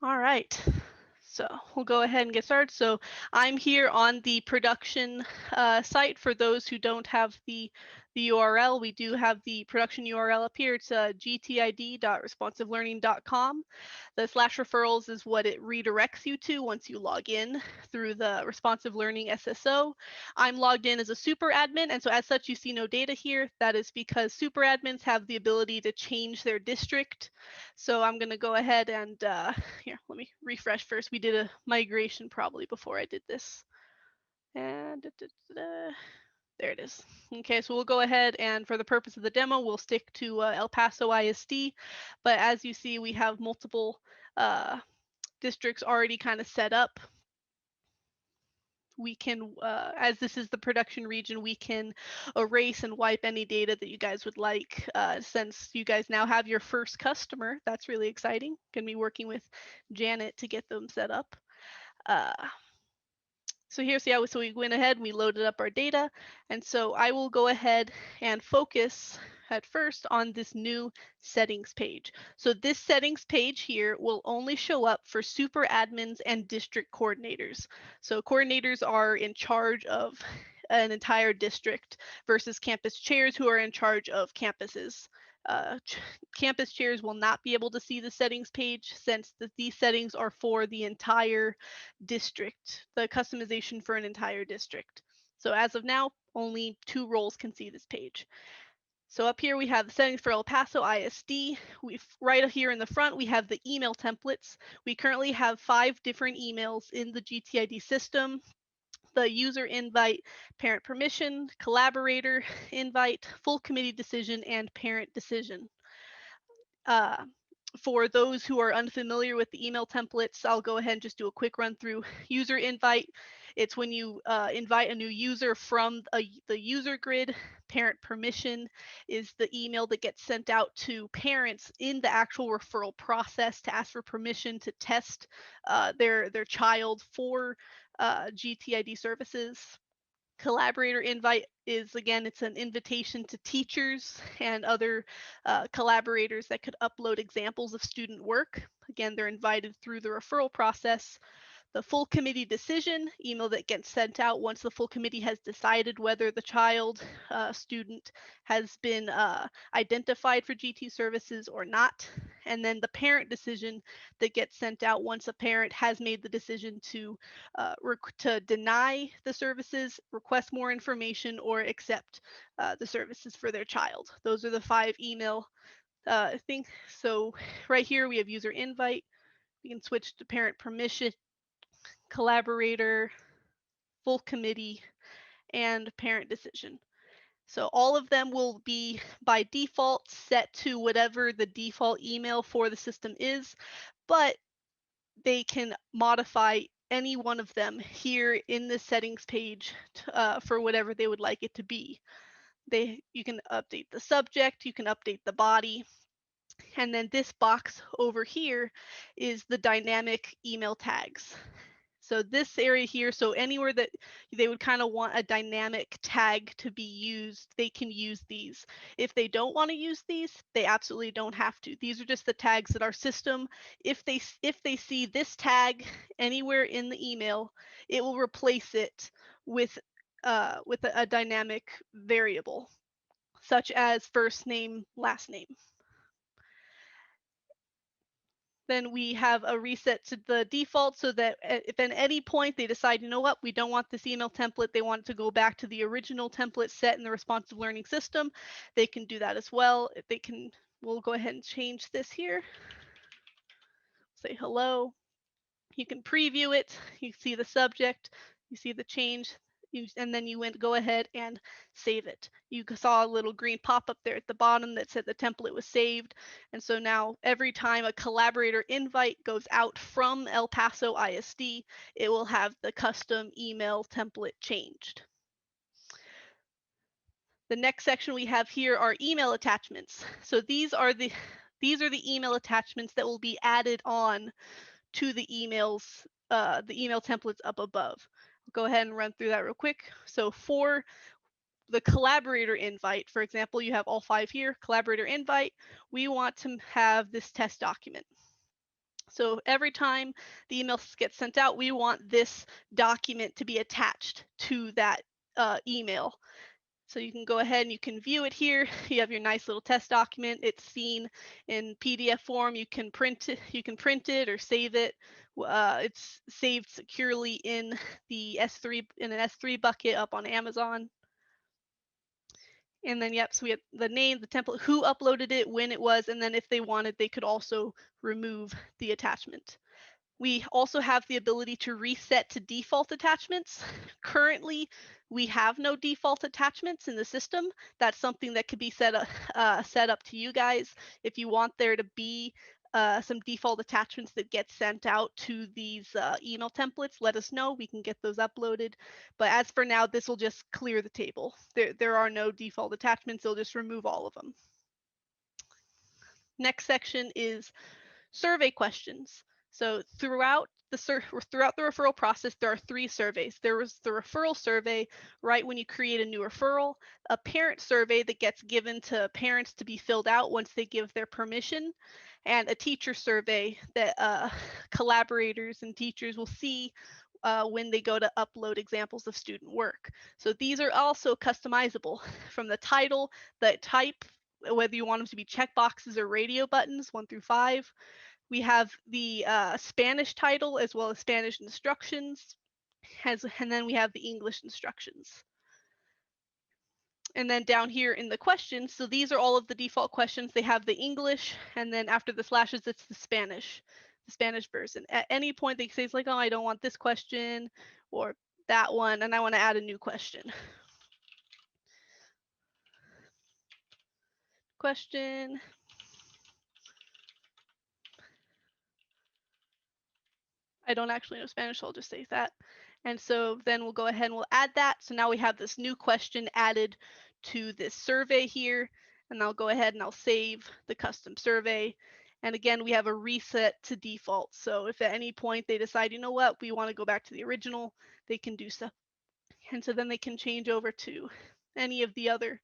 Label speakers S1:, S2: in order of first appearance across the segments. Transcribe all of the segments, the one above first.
S1: All right, so we'll go ahead and get started. So I'm here on the production site. For those who don't have the URL, we do have the production URL up here. It's gtid.responsivelearning.com. The /referrals is what it redirects you to once you log in through the Responsive Learning SSO. I'm logged in as a super admin, and so as such, you see no data here. That is because super admins have the ability to change their district. So I'm going to go ahead and here, let me refresh first. We did a migration probably before I did this. And there it is. Okay, so we'll go ahead and for the purpose of the demo, we'll stick to El Paso ISD. But as you see, we have multiple districts already kind of set up. We can, as this is the production region, we can erase and wipe any data that you guys would like. Since you guys now have your first customer, that's really exciting. Gonna be working with Janet to get them set up. So here's yeah, so we went ahead and we loaded up our data. And so I will go ahead and focus at first on this new settings page. So this settings page here will only show up for super admins and district coordinators. So coordinators are in charge of an entire district versus campus chairs who are in charge of campuses. Campus chairs will not be able to see the settings page since these settings are for the entire district, the customization for an entire district. So as of now, only 2 roles can see this page. So up here we have the settings for El Paso ISD. Right here in the front, we have the email templates. We currently have 5 different emails in the GTID system. The user invite, parent permission, collaborator invite, full committee decision, and parent decision. For those who are unfamiliar with the email templates, I'll go ahead and just do a quick run through. User invite, it's when you invite a new user from the user grid. Parent permission is the email that gets sent out to parents in the actual referral process to ask for permission to test their child for GTID services. Collaborator invite is, again, it's an invitation to teachers and other collaborators that could upload examples of student work. Again, they're invited through the referral process. The full committee decision, email that gets sent out once the full committee has decided whether the child student has been identified for GT services or not. And then the parent decision that gets sent out once a parent has made the decision to deny the services, request more information, or accept the services for their child. Those are the 5 email things. So right here we have user invite. We can switch to parent permission, collaborator, full committee, and parent decision. So all of them will be by default set to whatever the default email for the system is, but they can modify any one of them here in the settings page for whatever they would like it to be. You can update the subject, you can update the body, and then this box over here is the dynamic email tags. So this area here, so anywhere that they would kind of want a dynamic tag to be used, they can use these. If they don't want to use these, they absolutely don't have to. These are just the tags that our system, if they see this tag anywhere in the email, it will replace it with a dynamic variable, such as first name, last name. Then we have a reset to the default so that if at any point they decide, you know what, we don't want this email template, they want to go back to the original template set in the responsive learning system, they can do that as well. If they can, we'll go ahead and change this here. Say hello. You can preview it. You see the subject, you see the change, and then you go ahead and save it. You saw a little green pop-up there at the bottom that said the template was saved. And so now every time a collaborator invite goes out from El Paso ISD, it will have the custom email template changed. The next section we have here are email attachments. So these are the email attachments that will be added on to the emails, the email templates up above. I'll go ahead and run through that real quick. So for the collaborator invite, for example, you have all 5 here, collaborator invite, we want to have this test document. So every time the email gets sent out, we want this document to be attached to that email. So you can go ahead and you can view it here. You have your nice little test document. It's seen in PDF form. You can print it or save it. It's saved securely in the S3 in an S3 bucket up on Amazon. And then, yep, so we have the name, the template, who uploaded it, when it was, and then if they wanted, they could also remove the attachment. We also have the ability to reset to default attachments. Currently, we have no default attachments in the system. That's something that could be set up to you guys. If you want there to be some default attachments that get sent out to these email templates, let us know. We can get those uploaded. But as for now, this will just clear the table. There are no default attachments. It'll just remove all of them. Next section is survey questions. So throughout the referral process, there are 3 surveys. There was the referral survey right when you create a new referral, a parent survey that gets given to parents to be filled out once they give their permission, and a teacher survey that collaborators and teachers will see when they go to upload examples of student work. So these are also customizable from the title, the type, whether you want them to be checkboxes or radio buttons, 1 through 5. We have the Spanish title as well as Spanish instructions, and then we have the English instructions. And then down here in the questions, so these are all of the default questions. They have the English, and then after the slashes, it's the Spanish version. At any point, they say it's like, oh, I don't want this question or that one, and I want to add a new question. Question. I don't actually know Spanish, so I'll just say that. And so then we'll go ahead and we'll add that. So now we have this new question added to this survey here. And I'll go ahead and I'll save the custom survey. And again, we have a reset to default. So if at any point they decide, you know what, we want to go back to the original, they can do so. And so then they can change over to any of the other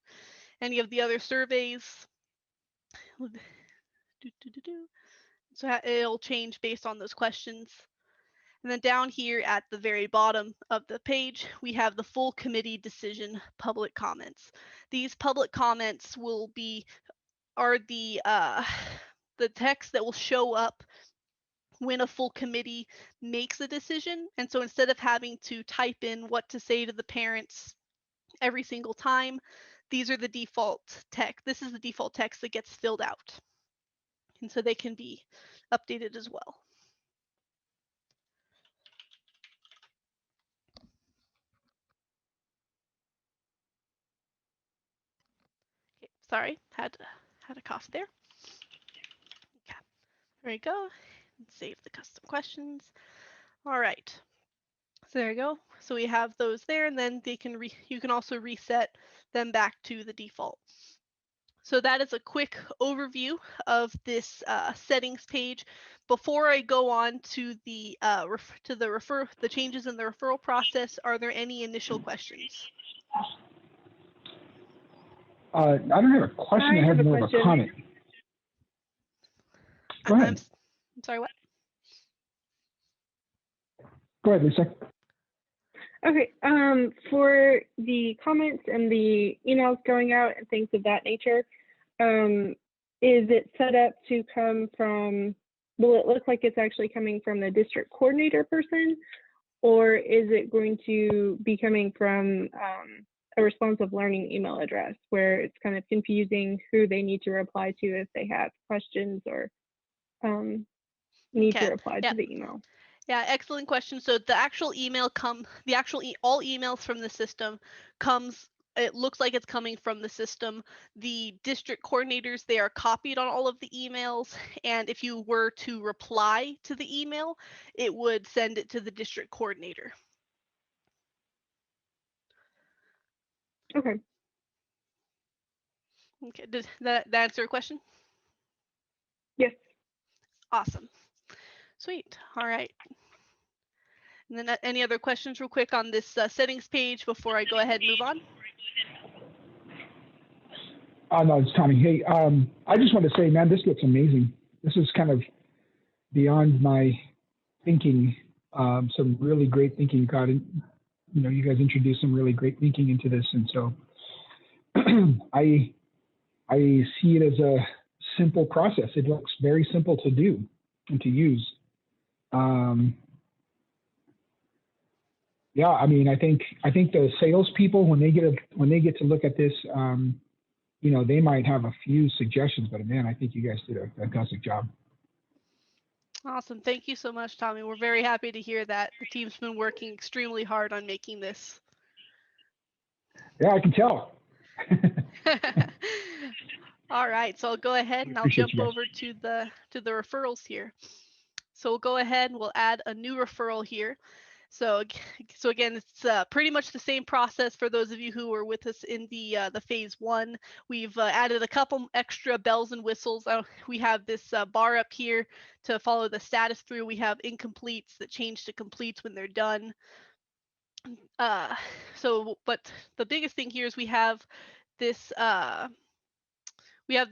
S1: surveys. So it'll change based on those questions. And then down here at the very bottom of the page, we have the full committee decision public comments. These public comments are the text that will show up when a full committee makes a decision. And so instead of having to type in what to say to the parents every single time, these are the default text. This is the default text that gets filled out. And so they can be updated as well. Okay, sorry, had a cough there. Okay, there we go. Save the custom questions. All right. So there you go. So we have those there, and then they can you can also reset them back to the default. So that is a quick overview of this settings page. Before I go on to the changes in the referral process, are there any initial questions?
S2: I don't have a question. I have more of a comment. Go ahead.
S1: I'm sorry, what?
S2: Go ahead, Lisa.
S3: Okay, for the comments and the emails going out and things of that nature, is it set up to come from, will it look like it's actually coming from the district coordinator person, or is it going to be coming from a responsive learning email address where it's kind of confusing who they need to reply to if they have questions or need to reply to the email?
S1: Yeah, excellent question. So the actual email all emails from the system it looks like it's coming from the system. The district coordinators, they are copied on all of the emails, and if you were to reply to the email, it would send it to the district coordinator.
S3: Okay.
S1: Okay, did that answer your question?
S3: Yes.
S1: Awesome. Sweet. All right. And then any other questions real quick on this settings page before I go ahead and move on?
S2: No, it's Tommy. Hey, I just want to say, man, this looks amazing. This is kind of beyond my thinking. Some really great thinking got in. You guys introduced some really great thinking into this, and so I see it as a simple process. It looks very simple to do and to use. Yeah, I mean, I think the salespeople, when they get to look at this, they might have a few suggestions, but man, I think you guys did a fantastic job.
S1: Awesome. Thank you so much, Tommy. We're very happy to hear that. The team's been working extremely hard on making this.
S2: Yeah, I can tell.
S1: All right, so I'll go ahead and I'll jump over to the referrals here. So we'll go ahead and we'll add a new referral here. So again, it's pretty much the same process for those of you who were with us in the phase 1. We've added a couple extra bells and whistles. We have this bar up here to follow the status through. We have incompletes that change to completes when they're done. But the biggest thing here is we have this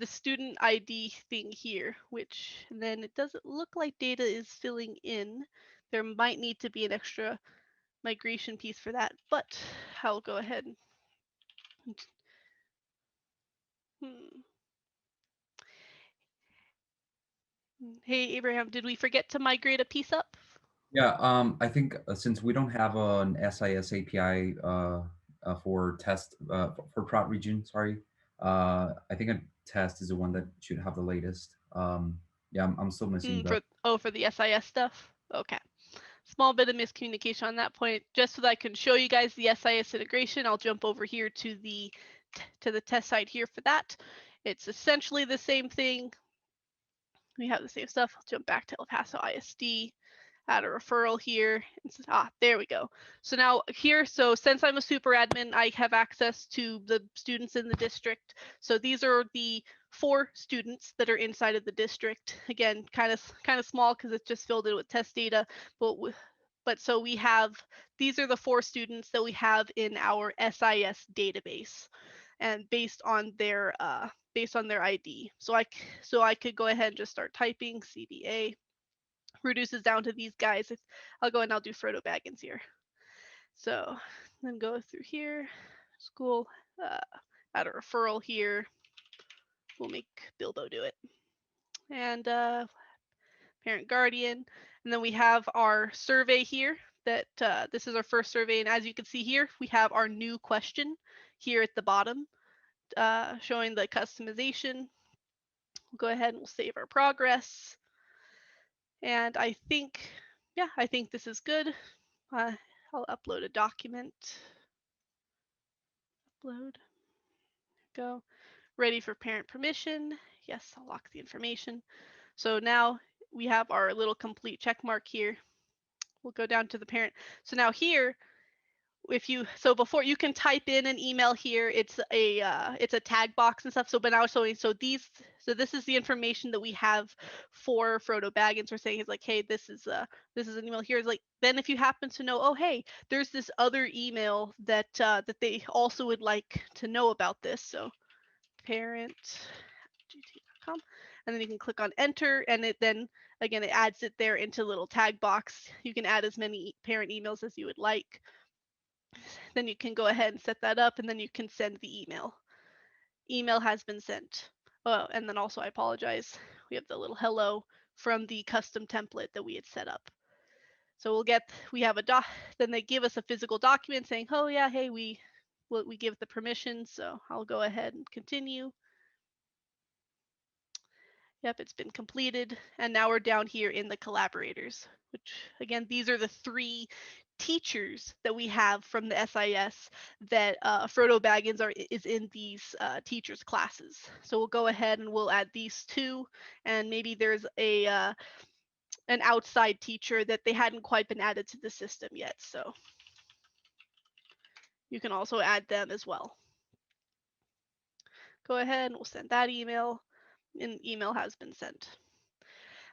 S1: student ID thing here, which, and then it doesn't look like data is filling in. There might need to be an extra migration piece for that, but I'll go ahead. Hey, Abraham, did we forget to migrate a piece up?
S4: Yeah, I think since we don't have an SIS API for test for prod region, sorry, I think a test is the one that should have the latest. Yeah, I'm still missing
S1: for the SIS stuff. Okay, small bit of miscommunication on that point. Just so that I can show you guys the SIS integration, I'll jump over here to the test side here for that. It's essentially the same thing. We have the same stuff. I'll jump back to El Paso ISD. Add a referral here. There we go. So now here, so since I'm a super admin, I have access to the students in the district. So these are the 4 students that are inside of the district. Again, kind of small because it's just filled in with test data. But so we have, these are the 4 students that we have in our SIS database, and based on their ID. So I could go ahead and just start typing CBA. Reduces down to these guys. I'll go and I'll do Frodo Baggins here. So then go through here, school, add a referral here. We'll make Bilbo do it. And parent guardian. And then we have our survey here that this is our first survey. And as you can see here, we have our new question here at the bottom showing the customization. We'll go ahead and we'll save our progress. And I think this is good. I'll upload a document. Upload. Go. Ready for parent permission. Yes, I'll lock the information. So now we have our little complete check mark here. We'll go down to the parent. So now here, before you can type in an email here, it's a tag box and stuff. So but now so this is the information that we have for Frodo Baggins. We're saying is like, hey, this is an email here. It's like, then if you happen to know, oh hey, there's this other email that they also would like to know about this. So parent@gt.com, and then you can click on enter, and it then again it adds it there into a little tag box. You can add as many parent emails as you would like. Then you can go ahead and set that up, and then you can send the email. Email has been sent. Oh, and then also I apologize. We have the little hello from the custom template that we had set up. So we have a doc, then they give us a physical document saying, oh yeah, hey, we give the permission. So I'll go ahead and continue. Yep, it's been completed. And now we're down here in the collaborators, which again, these are the 3 teachers that we have from the SIS that Frodo Baggins is in these teachers classes. So we'll go ahead and we'll add these 2, and maybe there's an outside teacher that they hadn't quite been added to the system yet. So you can also add them as well. Go ahead and we'll send that email, and email has been sent.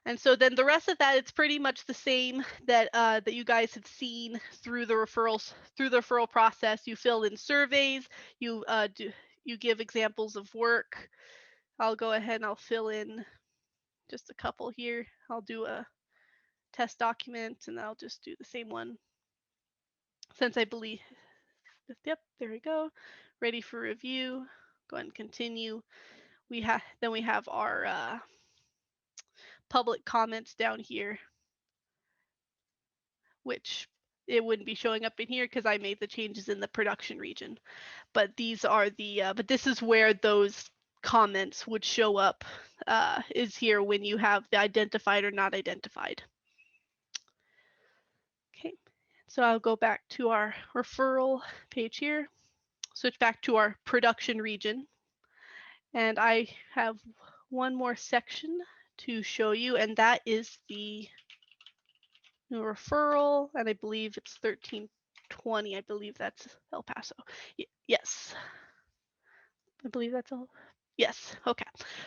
S1: And so then the rest of that, it's pretty much the same that that you guys have seen through the referral process. You fill in surveys, you give examples of work. I'll go ahead and I'll fill in just a couple here. I'll do a test document, and I'll just do the same one since I believe, yep, there we go. Ready for review. Go ahead and continue. We have our public comments down here, which it wouldn't be showing up in here because I made the changes in the production region. But these are the, but this is where those comments would show up, is here when you have the identified or not identified. Okay, so I'll go back to our referral page here, switch back to our production region. And I have one more section to show you, and that is the new referral, and I believe it's 1320. I believe that's El Paso. Yes, I believe that's all. Yes. Okay.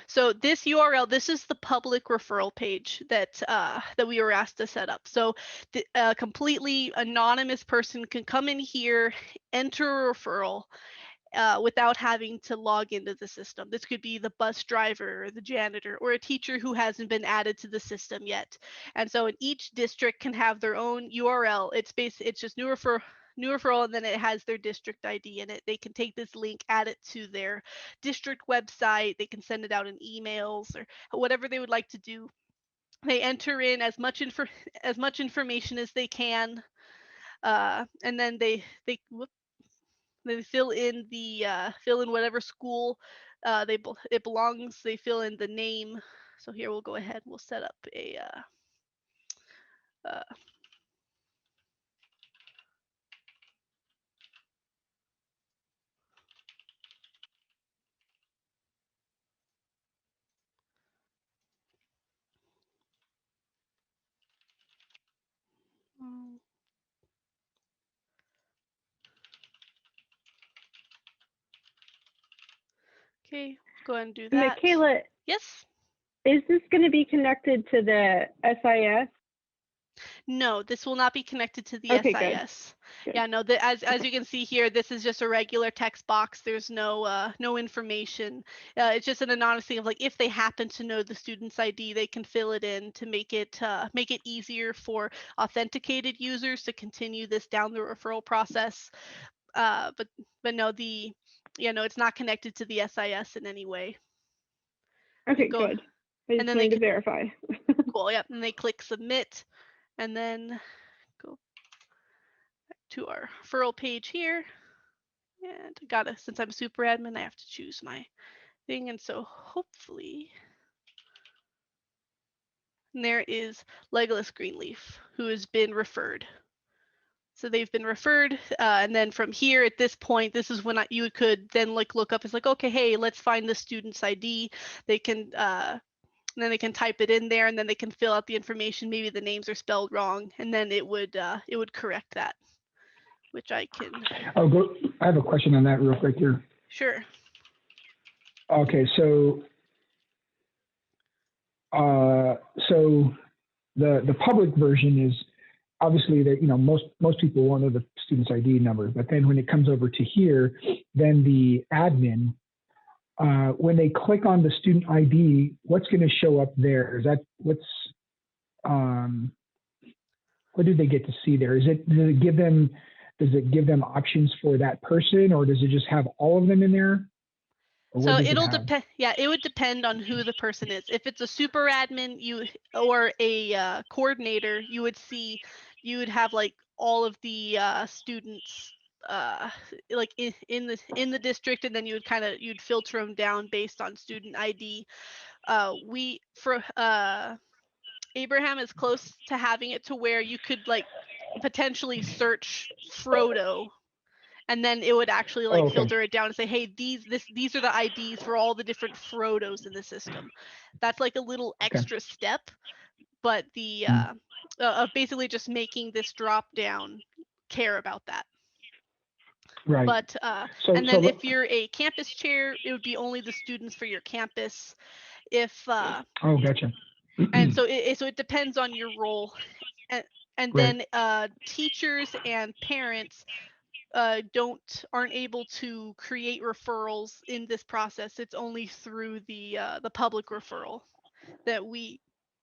S1: So this URL, this is the public referral page that that we were asked to set up. So the completely anonymous person can come in here, enter a referral, without having to log into the system. This could be the bus driver or the janitor or a teacher who hasn't been added to the system yet. And so in each district can have their own URL. It's just new referral, and then it has their district ID in it. They can take this link, add it to their district website. They can send it out in emails or whatever they would like to do. They enter in as much information as they can, and then they fill in whatever school it belongs. They fill in the name. So here we'll go ahead. We'll set up a okay, go ahead and do that.
S3: Michaela,
S1: yes?
S3: Is this going to be connected to the SIS?
S1: No, this will not be connected to the
S3: Okay,
S1: SIS.
S3: Good.
S1: Yeah, no, as you can see here, this is just a regular text box. There's no no information. It's just an anonymous thing of like, if they happen to know the student's ID, they can fill it in to make it easier for authenticated users to continue this down the referral process. But no, it's not connected to the SIS in any way.
S3: Okay, good. I just wanted to verify.
S1: Cool, yep, and they click submit, and then go back to our referral page here. And since I'm a super admin, I have to choose my thing, and so hopefully, and there is Legolas Greenleaf, who has been referred. So they've been referred, and then from here at this point, this is when you could then look up. It's like, okay, hey, let's find the student's ID. They can, and then they can type it in there, and then they can fill out the information. Maybe the names are spelled wrong, and then it would correct that, which I can.
S2: I have a question on that real quick here.
S1: Sure.
S2: Okay, so the public version is obviously that most people won't know the student's ID number, but then when it comes over to here, then the admin, when they click on the student ID, what's going to show up there? Is that what do they get to see there? Does it give them options for that person, or does it just have all of them in there?
S1: So it'll depend. Yeah, it would depend on who the person is. If it's a super admin, or a coordinator, you would have all of the students in the district, and then you'd filter them down based on student ID. Abraham is close to having it to where you could potentially search Frodo, and then it would actually filter it down and say, hey, these are the IDs for all the different Frodos in the system. That's like a little extra step, but the of basically just making this drop down care about that.
S2: Right.
S1: But and then if you're a campus chair, it would be only the students for your campus. If
S2: gotcha.
S1: And so it depends on your role, and then teachers and parents aren't able to create referrals in this process. It's only through the public referral that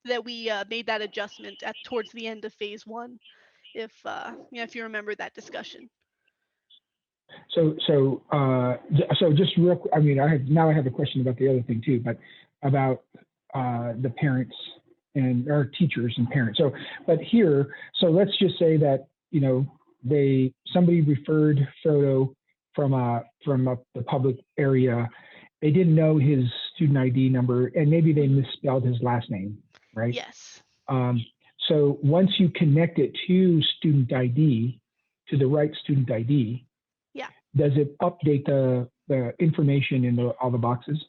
S1: that we made that adjustment towards the end of phase 1, if if you remember that discussion.
S2: So just real, I mean, I have a question about the other thing too, but about the parents and our teachers and parents. So, but here, so let's just say that, you know, somebody referred Frodo from the public area. They didn't know his student ID number, and maybe they misspelled his last name, right?
S1: Yes.
S2: So once you connect it to student ID, to the right student ID,
S1: yeah,
S2: does it update the information in all the boxes?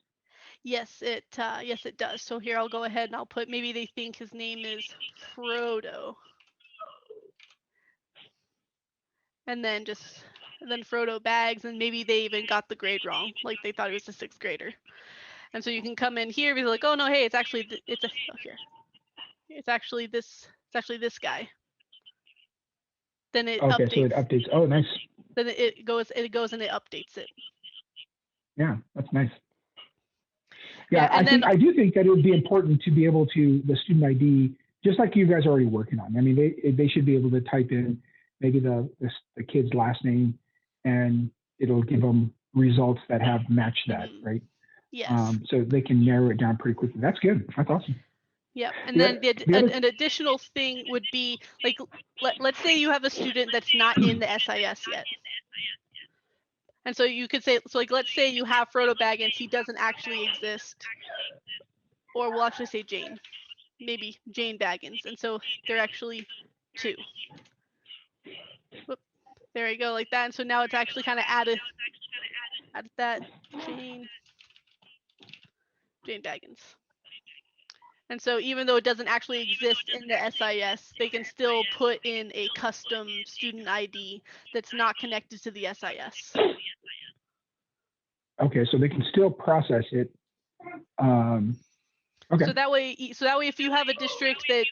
S1: Yes, it does. So here I'll go ahead and I'll put, maybe they think his name is Frodo. And then Frodo Bags, and maybe they even got the grade wrong, like they thought he was a 6th grader. And so you can come in here, be like, oh no, hey, it's actually it's actually this guy. Then it
S2: okay,
S1: updates.
S2: so it updates. Oh, nice.
S1: Then it goes and it updates it.
S2: Yeah, that's nice. Yeah,
S1: and
S2: I do think that it would be important to be able to, the student ID, just like you guys are already working on. I mean, they should be able to type in maybe the kid's last name, and it'll give them results that have matched that, right?
S1: Yes.
S2: So they can narrow it down pretty quickly. That's good. That's awesome.
S1: Yep. And then an additional thing would be, like, let's say you have a student that's not in the SIS yet. And so you could say, so like, let's say you have Frodo Baggins, he doesn't actually exist. Or we'll actually say Jane. Maybe Jane Baggins. And so they're actually 2. Whoop. There you go, like that. And so now it's actually kind of added that Jane Baggins. And so even though it doesn't actually exist in the SIS, they can still put in a custom student ID that's not connected to the SIS.
S2: Okay, so they can still process it. Okay.
S1: So that way, if you have a district that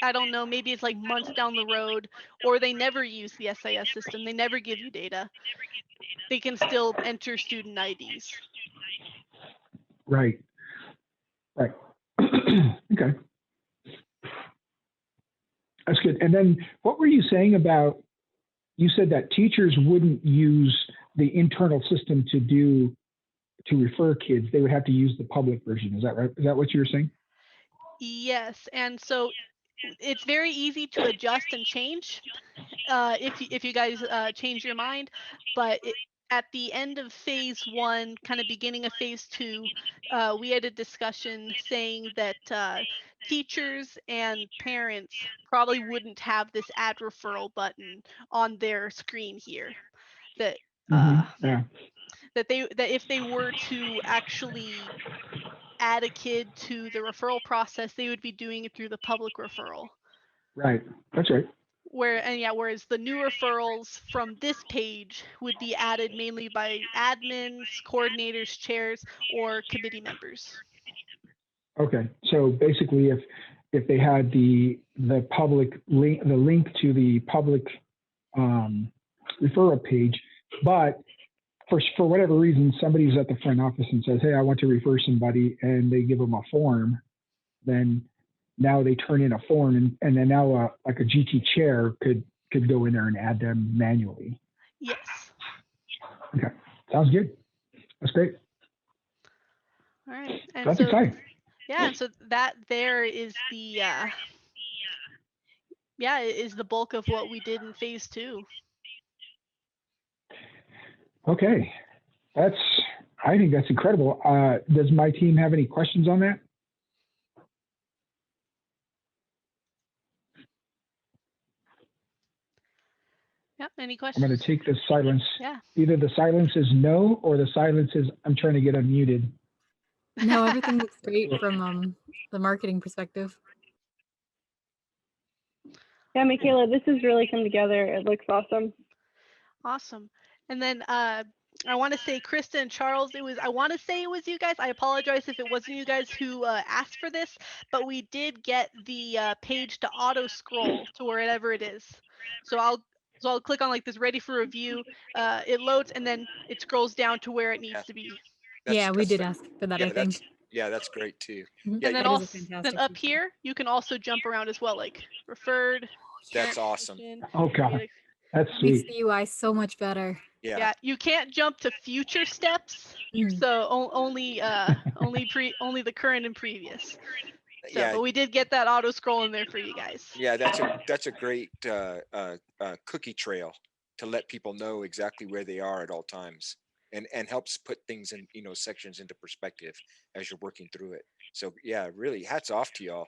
S1: I don't know, maybe it's like months down the road, or they never use the SIS system, they never give you data, they can still enter student IDs.
S2: Right. Right. Okay. That's good. And then what were you saying about, you said that teachers wouldn't use the internal system to refer kids. They would have to use the public version. Is that right? Is that what you were saying?
S1: Yes. And so it's very easy to adjust and change if you guys change your mind. But at the end of phase 1, kind of beginning of phase 2, we had a discussion saying that teachers and parents probably wouldn't have this add referral button on their screen here. That that if they were to actually add a kid to the referral process, they would be doing it through the public referral.
S2: Right. That's right.
S1: Whereas the new referrals from this page would be added mainly by admins, coordinators, chairs, or committee members.
S2: Okay. So basically, if they had the public link, the link to the public referral page, but for whatever reason, somebody's at the front office and says, hey, I want to refer somebody, and they give them a form, then now they turn in a form, and then now like a GT chair could go in there and add them manually.
S1: Yes.
S2: Okay. Sounds good. That's great.
S1: All right. And
S2: that's exciting.
S1: Yeah, and so that there is the is the bulk of what we did in phase 2.
S2: Okay. I think that's incredible. Does my team have any questions on that?
S1: Yeah, any questions?
S2: I'm going to take the silence.
S1: Yeah.
S2: Either the silence is no, or the silence is I'm trying to get unmuted.
S5: No, everything looks great from the marketing perspective.
S3: Yeah, Michaela, this has really come together. It looks awesome.
S1: Awesome. And then I want to say, Krista and Charles, I want to say it was you guys. I apologize if it wasn't you guys who asked for this, but we did get the page to auto scroll to wherever it is. So I'll click on like this ready for review. It loads and then it scrolls down to where it needs to be.
S5: Yeah, we did ask for that, I think.
S6: Yeah, that's great too.
S5: Mhm.
S6: Yeah,
S1: And then
S5: That is a
S1: also, then
S5: fantastic
S1: up
S5: feature.
S1: here, you can also jump around as well, like referred.
S6: that's
S1: parent
S6: awesome.
S1: permission,
S2: Oh God,
S1: create
S2: that's
S5: That makes
S2: sweet.
S5: the UI so much better.
S6: Yeah.
S1: Yeah, you can't jump to future steps,
S5: Mm.
S1: so only only the current and previous. So,
S6: Yeah.
S1: but we did get that auto scroll in there for you guys.
S6: Yeah, that's a great cookie trail to let people know exactly where they are at all times, and helps put things in, sections into perspective as you're working through it. So yeah, really, hats off to y'all.